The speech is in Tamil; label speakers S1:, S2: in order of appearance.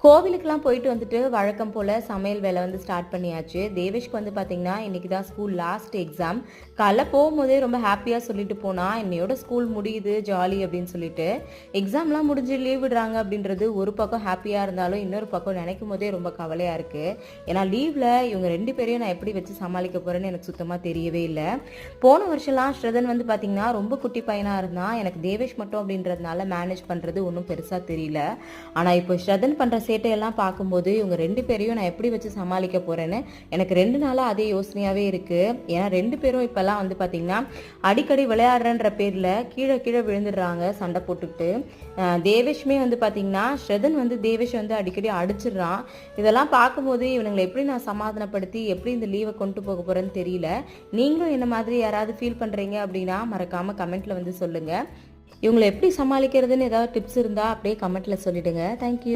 S1: கோவிலுக்கெல்லாம் போயிட்டு வந்துட்டு வழக்கம் போல் சமையல் வேலை வந்து ஸ்டார்ட் பண்ணியாச்சு. தேவேஷ்க்கு வந்து பார்த்தீங்கன்னா இன்றைக்கி தான் ஸ்கூல் லாஸ்ட் எக்ஸாம். காலைல போகும்போதே ரொம்ப ஹாப்பியாக சொல்லிட்டு போனால் இன்னையோட ஸ்கூல் முடியுது ஜாலி அப்படின்னு சொல்லிட்டு. எக்ஸாம்லாம் முடிஞ்சு லீவ் விடுறாங்க அப்படின்றது ஒரு பக்கம் ஹாப்பியாக இருந்தாலும் இன்னொரு பக்கம் நினைக்கும் போதே ரொம்ப கவலையாக இருக்குது. ஏன்னா லீவில் இவங்க 2 பேரையும் நான் எப்படி வச்சு சமாளிக்க போகிறேன்னு எனக்கு சுத்தமாக தெரியவே இல்லை. போன வருஷம்லாம் ஸ்ரதன் வந்து பார்த்திங்கன்னா ரொம்ப குட்டி பையனாக இருந்தான். எனக்கு தேவேஷ் மட்டும் அப்படின்றதுனால மேனேஜ் பண்ணுறது ஒன்றும் பெருசாக தெரியல. ஆனால் இப்போ ஸ்ரதன் பண்ணுற சேட்டையெல்லாம் பார்க்கும்போது இவங்க 2 பேரையும் நான் எப்படி வச்சு சமாளிக்க போகிறேன்னு எனக்கு 2 நாளாக அதே யோசனையாகவே இருக்குது. ஏன்னா 2 பேரும் இப்போல்லாம் வந்து பார்த்திங்கன்னா அடிக்கடி விளையாடுறன்ற பேரில் கீழே கீழே விழுந்துடுறாங்க சண்டை போட்டுக்கிட்டு. தேவேஷ்மே வந்து பார்த்திங்கன்னா ஸ்ரதன் வந்து தேவேஷ் வந்து அடிக்கடி அடிச்சிடுறான். இதெல்லாம் பார்க்கும்போது இவனுங்களை எப்படி நான் சமாதானப்படுத்தி எப்படி இந்த லீவை கொண்டு போக போகிறேன்னு தெரியல. நீங்களும் என்ன மாதிரி யாராவது ஃபீல் பண்ணுறீங்க அப்படின்னா மறக்காமல் கமெண்ட்டில் வந்து சொல்லுங்கள். இவங்களை எப்படி சமாளிக்கிறதுன்னு ஏதாவது டிப்ஸ் இருந்தால் அப்படியே கமெண்ட்டில் சொல்லிவிடுங்க. தேங்க்யூ.